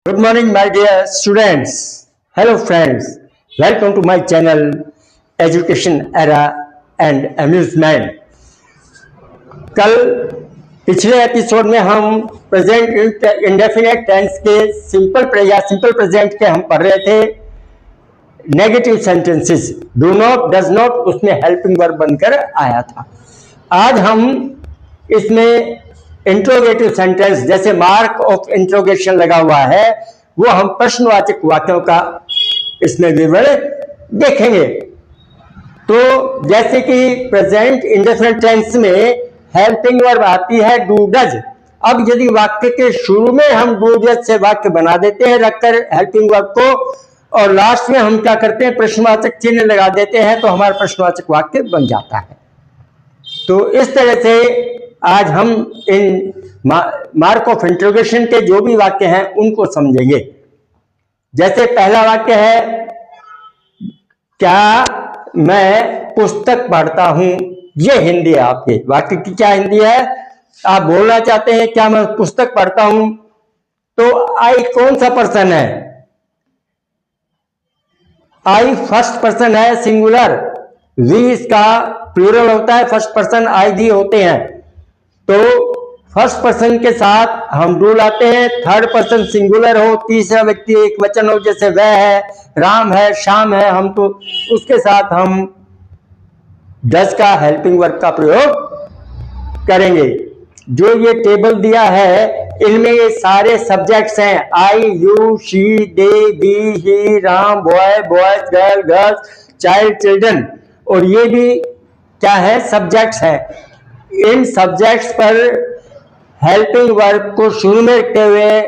Good morning, my dear students. Hello, friends. Welcome to my channel, Education Era and Amusement. कल पिछले episode में हम present indefinite tense के simple present के हम पढ़ रहे थे negative sentences. Do not, does not, उसमें हेल्पिंग वर्ब बनकर आया था। आज हम इसमें इंट्रोगेटिव सेंटेंस, जैसे मार्क ऑफ इंट्रोगेशन लगा हुआ है, वो हम प्रश्नवाचक वाक्यों का इसमें विवरण देखेंगे। तो जैसे कि प्रेजेंट इंडेफिनिट टेंस में हेल्पिंग वर्ब आती है डू डज। अब यदि वाक्य के शुरू में हम डू डज से वाक्य बना देते हैं रखकर हेल्पिंग वर्ब को, और लास्ट में हम क्या करते हैं, प्रश्नवाचक चिन्ह लगा देते हैं, तो हमारा प्रश्नवाचक वाक्य बन जाता है। तो इस तरह से आज हम इन मार्क ऑफ इंट्रोगेशन के जो भी वाक्य हैं उनको समझेंगे। जैसे पहला वाक्य है, क्या मैं पुस्तक पढ़ता हूं। ये हिंदी है आपके वाक्य की। क्या हिंदी है? आप बोलना चाहते हैं क्या मैं पुस्तक पढ़ता हूं, तो आई कौन सा पर्सन है? आई फर्स्ट पर्सन है, सिंगुलर। वी इसका प्लूरल होता है, फर्स्ट पर्सन आई दी होते हैं। तो फर्स्ट पर्सन के साथ हम डू लाते हैं। थर्ड पर्सन सिंगुलर हो, तीसरा व्यक्ति एक वचन हो, जैसे वह है, राम है, श्याम है, हम, तो उसके साथ हम डज का हेल्पिंग वर्ब का प्रयोग करेंगे। जो ये टेबल दिया है इनमें ये सारे सब्जेक्ट्स हैं। I, you, she, they, we, he, Ram, boy, boys, girl, girls, child, children, और ये भी क्या है, सब्जेक्ट्स हैं। इन सब्जेक्ट्स पर हेल्पिंग वर्ब को शुरू में रखते हुए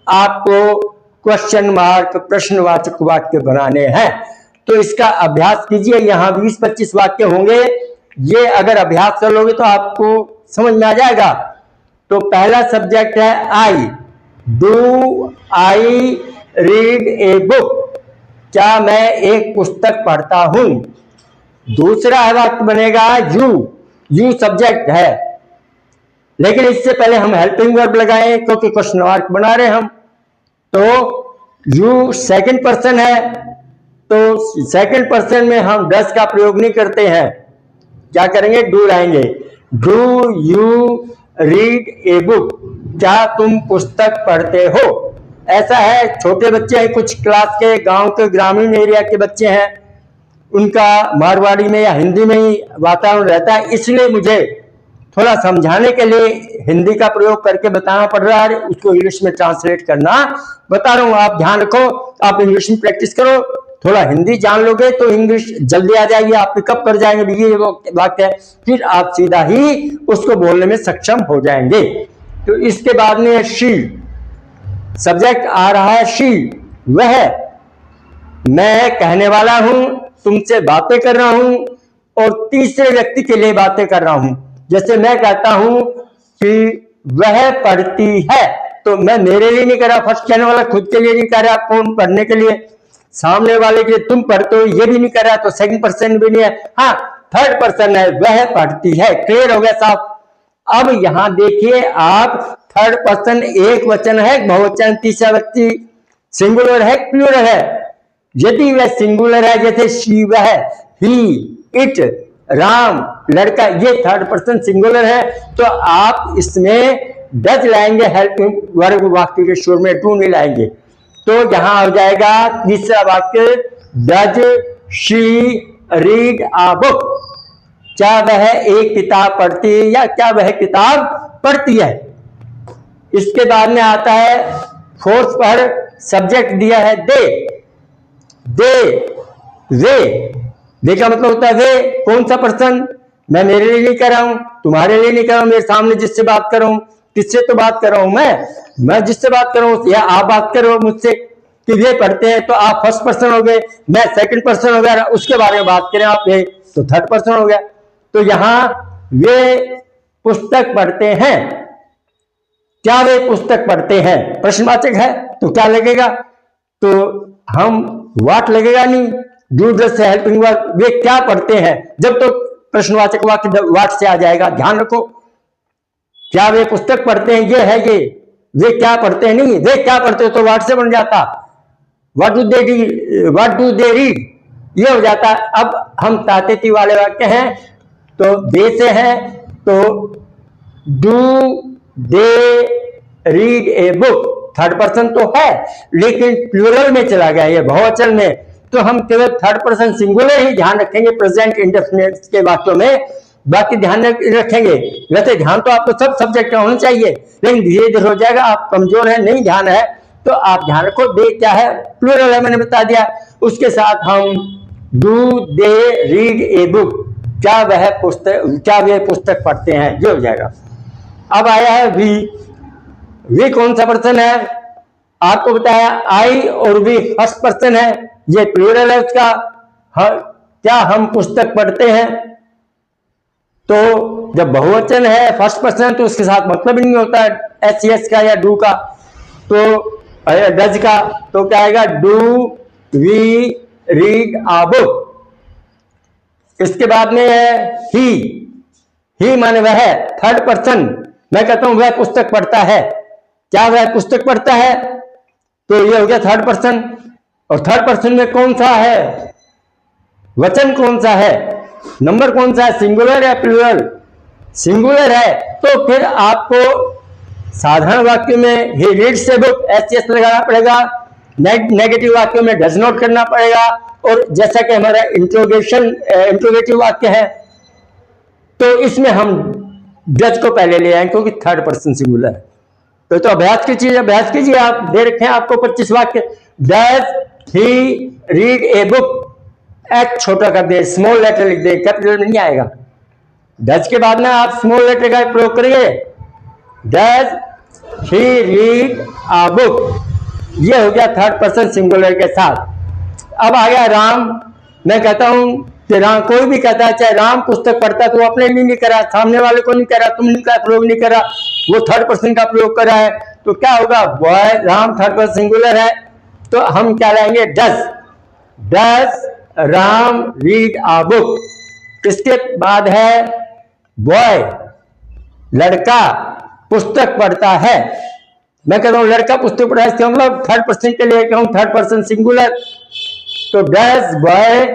आपको क्वेश्चन मार्क प्रश्नवाचक वाक्य बनाने हैं। तो इसका अभ्यास कीजिए। यहाँ 20-25 वाक्य होंगे। ये अगर अभ्यास कर लोगे तो आपको समझ में आ जाएगा। तो पहला सब्जेक्ट है I. Do I read a book? क्या मैं एक पुस्तक पढ़ता हूं। दूसरा वाक्य बनेगा यू। यू सब्जेक्ट है, लेकिन इससे पहले हम हेल्पिंग वर्ब लगाएं क्योंकि क्वेश्चन मार्क बना रहे हम। तो यू सेकंड पर्सन है, तो सेकंड पर्सन में हम डज का प्रयोग नहीं करते हैं। क्या करेंगे, डू लाएंगे। Do you read a book? क्या तुम पुस्तक पढ़ते हो? ऐसा है, छोटे बच्चे हैं, कुछ क्लास के, गांव के, ग्रामीण एरिया के बच्चे हैं, उनका मारवाड़ी में या हिंदी में ही वातावरण रहता है, इसलिए मुझे थोड़ा समझाने के लिए हिंदी का प्रयोग करके बताना पड़ रहा है, उसको इंग्लिश में ट्रांसलेट करना बता रहा हूं। आप ध्यान रखो, आप इंग्लिश में प्रैक्टिस करो, थोड़ा हिंदी जान लोगे तो इंग्लिश जल्दी आ जाएगी, आप पिकअप कर जाएंगे। ये वाक्य है, फिर आप सीधा ही उसको बोलने में सक्षम हो जाएंगे। तो इसके बाद में शी सब्जेक्ट आ रहा है। शी वह, मैं कहने वाला हूं, तुमसे बातें कर रहा हूं और तीसरे व्यक्ति के लिए बातें कर रहा हूं। जैसे मैं कहता हूं कि वह पढ़ती है, तो मैं मेरे लिए नहीं कर रहा, फर्स्ट कहने वाला खुद के लिए नहीं कर रहा, कौन पढ़ने के लिए, सामने वाले के लिए तुम पढ़ते हो ये भी नहीं कर रहा, तो सेकंड पर्सन भी नहीं है। हाँ, थर्ड पर्सन है, वह पढ़ती है। क्लियर हो गया साहब? अब यहां देखिए आप, थर्ड पर्सन एक वचन है, बहुवचन, तीसरा व्यक्ति सिंगुलर है, प्लूरल है। यदि वह सिंगुलर है, जैसे शी, वह, ही, इट, राम, लड़का, ये थर्ड पर्सन सिंगुलर है, तो आप इसमें डज लाएंगे हेल्पिंग वर्ब वाक्य के शुरू में, डू नहीं लाएंगे। तो यहां हो जाएगा तीसरा वाक्य, does she read a book? क्या वह एक किताब पढ़ती है या क्या वह किताब पढ़ती है? इसके बाद में आता है फोर्थ पर सब्जेक्ट दिया है दे। दे, वे का मतलब होता है वे, कौन सा पर्सन? मैं मेरे लिए नहीं कर रहा हूं, तुम्हारे लिए नहीं कर रहा हूं, मेरे सामने जिससे बात कर रहा हूं, किससे तो बात कर रहा हूं मैं जिससे बात कर रहा हूं, या आप बात कर रहे हो मुझसे कि वे पढ़ते हैं, तो आप फर्स्ट पर्सन हो गए, मैं सेकंड पर्सन हो गया, उसके बारे में बात करें आप, वे तो थर्ड पर्सन हो गया। तो यहां वे पुस्तक पढ़ते हैं, क्या वे पुस्तक पढ़ते हैं? प्रश्नवाचक है तो क्या लगेगा, तो हम व्हाट लगेगा नहीं, डू डज से हेल्पिंग वर्ब, वे क्या पढ़ते हैं, जब तो प्रश्नवाचक वाक्य व्हाट से आ जाएगा। ध्यान रखो, क्या वे पुस्तक पढ़ते हैं, ये है ये, वे क्या पढ़ते हैं, नहीं वे क्या पढ़ते हो तो व्हाट से बन जाता, व्हाट डू दे रीड, ये हो जाता। अब हम तातेती वाले वाक्य हैं तो दे से है, तो do they read a book, third person तो है लेकिन प्लूरल में चला गया, ये बहुवचन में, तो हम केवल थर्ड पर्सन सिंगुलर ही ध्यान रखेंगे प्रेजेंट इंडेफिनिट के वाक्यों में, बाकी ध्यान रखेंगे। वैसे ध्यान तो आपको सब सब्जेक्ट में होना चाहिए, लेकिन धीरे धीरे हो जाएगा, आप कमजोर है, नहीं ध्यान है तो आप ध्यान रखो। दे क्या है, प्लूरल है, मैंने बता दिया। उसके साथ हम do they read a book, क्या वे पुस्तक पढ़ते हैं, ये हो जाएगा। अब आया है वी कौन सा पर्सन है, आपको बताया आई और वी फर्स्ट पर्सन है, ये प्लूरल है उसका। क्या हम पुस्तक पढ़ते हैं, तो जब बहुवचन है फर्स्ट पर्सन तो उसके साथ मतलब ही नहीं होता एस एस का या डू का, तो डज का, तो क्या आएगा, do we read a book. इसके बाद में है ही माने वह है, थर्ड पर्सन, मैं कहता हूं वह पुस्तक पढ़ता है, क्या वह पुस्तक पढ़ता है, तो ये हो गया थर्ड पर्सन। और थर्ड पर्सन में कौन सा है, वचन कौन सा है, नंबर कौन सा है, सिंगुलर या प्लूरल, सिंगुलर है, तो फिर आपको साधारण वाक्य में he reads a book S लगाना पड़ेगा, नेगेटिव वाक्यों में डज नॉट करना पड़ेगा, और जैसा कि हमारा इंट्रोगेटिव वाक्य है तो इसमें हम डज को पहले ले आए क्योंकि थर्ड पर्सन सिंगुलर है। तो अभ्यास की चीज, अभ्यास कीजिए आप, दे रखे हैं आपको 25 वाक्य। Does he read a book, H छोटा कर दे, स्मॉल लेटर लिख दे, कैपिटल में नहीं आएगा। डज के बाद में आप स्मॉल लेटर का प्रयोग करिए, does he read a book, ये हो गया थर्ड पर्सन सिंगुलर के साथ। अब आ गया राम, मैं कहता हूं कि राम, कोई भी कहता है चाहे राम पुस्तक पढ़ता, तो अपने लिए नहीं करा, सामने वाले को नहीं करा, तुमने का प्रयोग नहीं करा, वो थर्ड पर्सन का प्रयोग करा है, तो क्या होगा, boy Ram third person singular है, तो हम क्या लाएंगे, does Ram read a book. इसके बाद है बॉय, लड़का पुस्तक पढ़ता है, मैं कहता हूं लड़का पुस्तक पढ़ा है, इसका मतलब थर्ड पर्सन के लिए कहूं थर्ड पर्सन सिंगुलर, तो does boy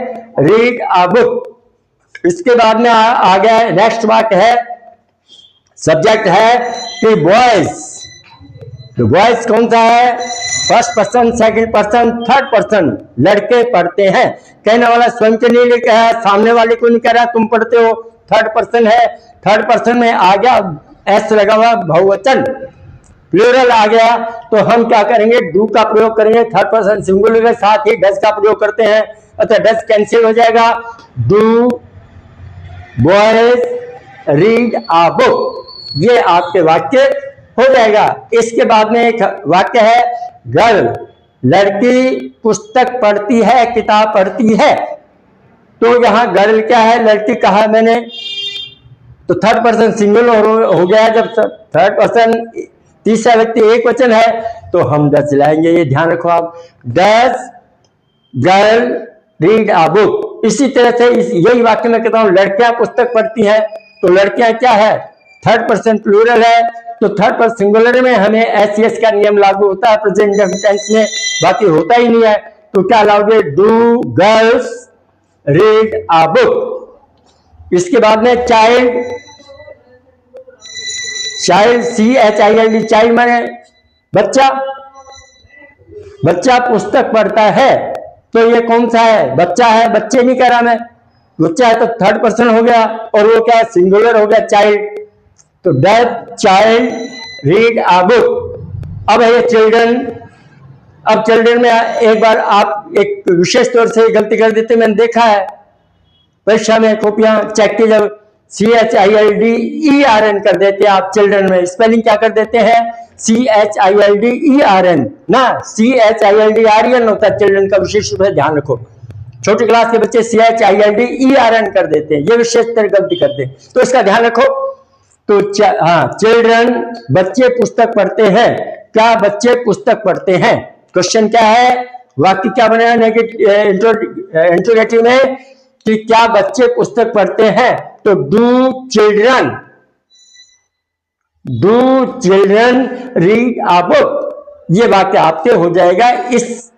read a book. इसके बाद में आ गया नेक्स्ट वाक्य है, सब्जेक्ट है कि बॉयज, तो बॉयज कौन सा है, first person, second person, third person, लड़के पढ़ते हैं, कहने वाला स्वयं के लिए लिखा है, सामने वाले को नहीं कह रहा तुम पढ़ते हो, थर्ड पर्सन है, थर्ड पर्सन में आ गया एस लगा हुआ बहुवचन, प्लूरल आ गया, तो हम क्या करेंगे, डू का प्रयोग करेंगे थर्ड पर्सन सिंगुलर के साथ ही डज का प्रयोग करते हैं, अच्छा डज कैंसिल हो जाएगा, do boys read a book, ये आपके वाक्य हो जाएगा। इसके बाद में एक वाक्य है गर्ल, लड़की पुस्तक पढ़ती है, किताब पढ़ती है, तो यहां गर्ल क्या है, लड़की कहा मैंने, तो थर्ड पर्सन सिंगुलर हो गया, जब थर्ड पर्सन तीसरा व्यक्ति एक वचन है तो हम डज लाएंगे, ये ध्यान रखो आप, does girl read a book. इसी तरह से यही वाक्य में कहता हूं लड़कियां पुस्तक पढ़ती हैं, तो लड़कियां क्या है, थर्ड पर्सन प्लूरल है, तो थर्ड पर्सन सिंगुलर में हमें एस एस का नियम लागू होता है प्रेजेंट टेंस में, बाकी होता ही नहीं है, तो क्या लाओगे, do girls read a book. इसके बाद में चाइल्ड, चाइल्ड CHILD, चाइल्ड माने बच्चा, बच्चा पुस्तक पढ़ता है, तो ये कौन सा है, बच्चा है, बच्चे नहीं कह रहा मैं, बच्चा है तो थर्ड पर्सन हो गया, और वो क्या है, सिंगुलर हो गया चाइल्ड, तो does child read a book. अब है ये चिल्ड्रन, अब चिल्ड्रन में एक बार आप एक विशेष तौर से गलती कर देते, मैंने देखा है परीक्षा में कॉपियां चेक की, जब CHILDERN कर देते हैं आप चिल्ड्रन में, स्पेलिंग क्या कर देते हैं, CHILDERN ना, CHILDREN होता है चिल्ड्रन का, विशेष रूप से ध्यान रखो, छोटी क्लास के बच्चे CHILDERN कर देते हैं, ये विशेष तरह गलती करते हैं, तो इसका ध्यान रखो। तो हाँ, चिल्ड्रन बच्चे पुस्तक पढ़ते हैं, क्या बच्चे पुस्तक पढ़ते हैं, क्वेश्चन क्या है, वाक्य क्या बनेगा इंट्रोगेटिव में कि क्या बच्चे पुस्तक पढ़ते हैं, तो do children do children read a book. ये वाक्य आपके हो जाएगा इस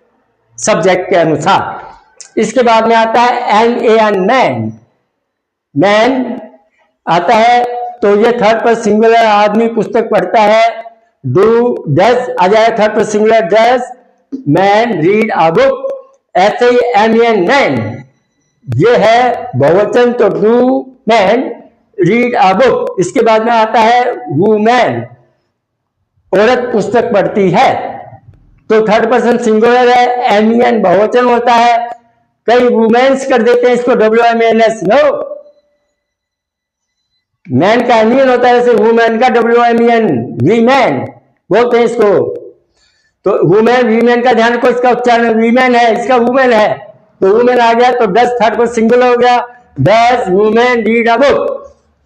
सब्जेक्ट के अनुसार। इसके बाद में आता है an a an man. Man आता है तो ये थर्ड पर सिंगुलर, आदमी पुस्तक पढ़ता है। डू डज आ जाएगा थर्ड पर singular, does man read a book. ऐसे ही एम एन मैन ये है बहुवचन, तो do man read a book. इसके बाद में आता है वुमेन, औरत पुस्तक पढ़ती है, तो थर्ड पर्सन सिंगुलर है, एम एन बहुवचन होता है। कई वुमेन्स कर देते हैं इसको WMNS, नो, मैन का एम होता है, जैसे वुमेन का WMEN, वीमेन बोलते हैं इसको। तो वुमेन वीमेन का ध्यान रखो, इसका उच्चारण वीमेन है, इसका वुमेन है, तो वुमेन आ गया, तो डज थर्ड पर सिंगुलर हो गया, does women read a book.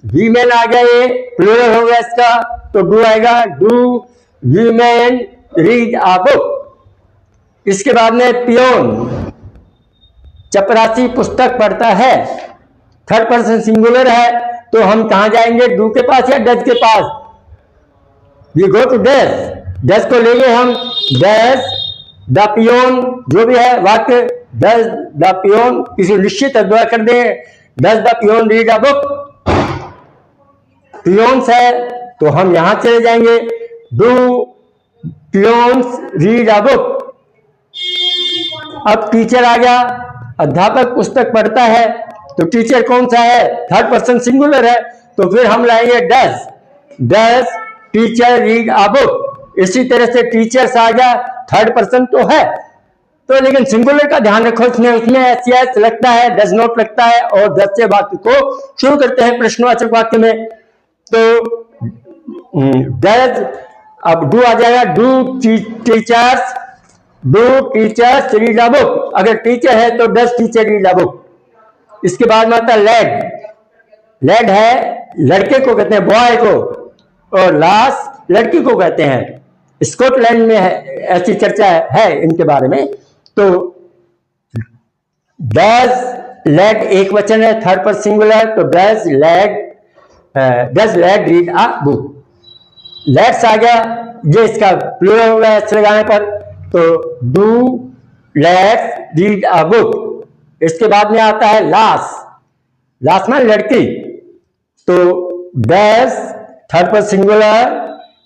Women आ गया, ये प्लूरल हो गया इसका, तो डू आएगा, do women read a book. इसके बाद में पियोन, चपरासी पुस्तक पढ़ता है, थर्ड पर्सन सिंगुलर है, तो हम कहां जाएंगे, डू के पास या डज के पास? We go to does. Does को लेंगे हम, डज द पियोन, जो भी है वाक्य, डज द पियोन किसी निश्चित अद्वारा कर दें, does the peon read a book. Peons है तो हम यहां चले जाएंगे, do peons read a book. अब टीचर आ गया, अध्यापक पुस्तक पढ़ता है, तो टीचर कौन सा है, थर्ड पर्सन सिंगुलर है, तो फिर हम लाएंगे does, does teacher read a book. इसी तरह से टीचर्स आ गया, थर्ड पर्सन तो है, तो लेकिन सिंगुलर का ध्यान रखो, उसमें एस लगता है, डज नॉट लगता है, और डज से वाक्य को शुरू करते हैं प्रश्नवाचक वाक्य में, तो डज। अब डू आ जाएगा, do teachers, do teachers read a book. अगर टीचर है तो does teacher read a book. इसके बाद में आता है लैड। लैड है लड़के को कहते हैं, बॉय को, और लास लड़की को कहते हैं। स्कॉटलैंड में है, ऐसी चर्चा है इनके बारे में। तो डज लैड एक वचन है, थर्ड पर सिंगुलर, तो does lad read a book. Lads आ गया, ये इसका प्लूरल हो गया ऐसे लगाने पर, तो do let's read a book. इसके बाद में आता है लास। लास में लड़की, तो डज थर्ड पर singular,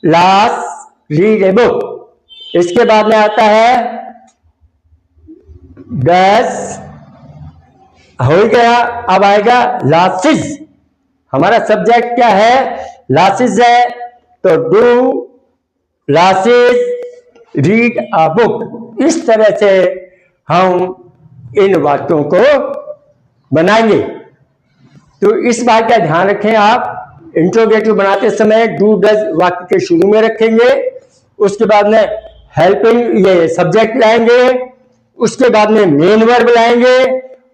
lass read a book. इसके बाद में आता है डज, हो गया। अब आएगा लासिस। हमारा सब्जेक्ट क्या है, लासिस है, तो डू लासिस रीड अ बुक। इस तरह से हम इन वाक्यों को बनाएंगे। तो इस बात का ध्यान रखें, आप इंट्रोगेटिव बनाते समय डू डज वाक्य के शुरू में रखेंगे, उसके बाद में हेल्पिंग ये सब्जेक्ट लाएंगे, उसके बाद में मेन वर्ब लाएंगे,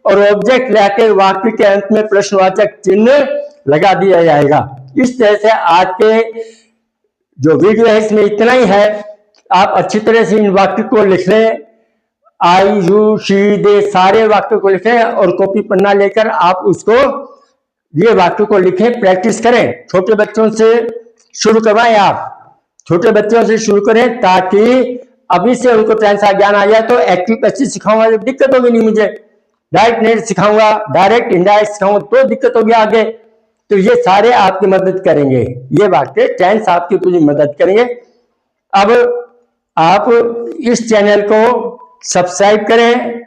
और ऑब्जेक्ट लाके वाक्य के अंत में प्रश्नवाचक चिन्ह लगा दिया जाएगा। इस तरह से आज के जो वीडियो है इसमें इतना ही है। आप अच्छी तरह से इन वाक्य को लिख लें, आई यू शी दे सारे वाक्यों को लिखें, और कॉपी पन्ना लेकर आप उसको ये वाक्य को लिखें, प्रैक्टिस करें। छोटे बच्चों से शुरू करवाएं, आप छोटे बच्चों से शुरू करें, ताकि अभी से उनको टाइम सा ज्ञान आ जाए। तो एक्टिव पैसिव सिखाऊंगा, दिक्कत होगी नहीं मुझे, डायरेक्ट नेट सिखाऊंगा, डायरेक्ट इनडायरेक्ट सिखाऊंगा तो दिक्कत होगी आगे। तो ये सारे आपकी मदद करेंगे, ये वाक्य टेंस आपकी पूरी मदद करेंगे। अब आप इस चैनल को सब्सक्राइब करें,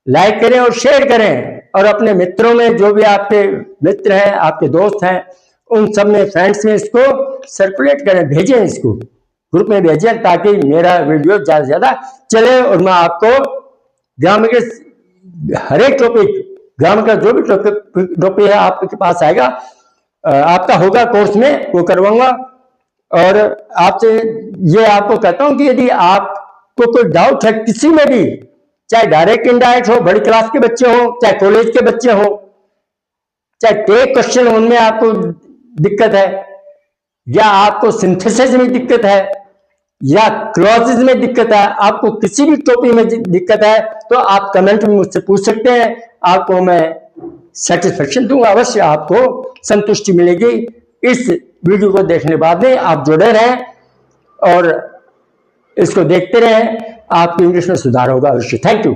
लाइक करें और शेयर करें, और अपने मित्रों में, जो भी आपके मित्र हैं, आपके दोस्त हैं, उन सब में, फ्रेंड्स में इसको सर्कुलेट करें, भेजें, इसको ग्रुप में भेजें, ताकि मेरा वीडियो ज्यादा से ज्यादा चले। और मैं आपको ग्रामर के हर एक टॉपिक, ग्रामर का जो भी टॉपिक है आपके पास आएगा, आपका होगा कोर्स में, वो करवाऊंगा। और आपसे ये आपको कहता हूं कि यदि आपको कोई डाउट है किसी में भी, चाहे डायरेक्ट इनडायरेक्ट हो, बड़ी क्लास के बच्चे हो, चाहे कॉलेज के बच्चे हो, चाहे टेक क्वेश्चन उनमें आपको दिक्कत है, या आपको सिंथेसिस में दिक्कत है, या क्लॉजेज में दिक्कत है, आपको किसी भी टॉपिक में दिक्कत है, तो आप कमेंट में मुझसे पूछ सकते हैं। आपको मैं सेटिस्फेक्शन दूंगा, अवश्य आपको संतुष्टि मिलेगी। इस वीडियो को देखने बाद में आप जुड़े रहें और इसको देखते रहें, आपकी इंग्लिश में सुधार होगा अवश्य। Thank you.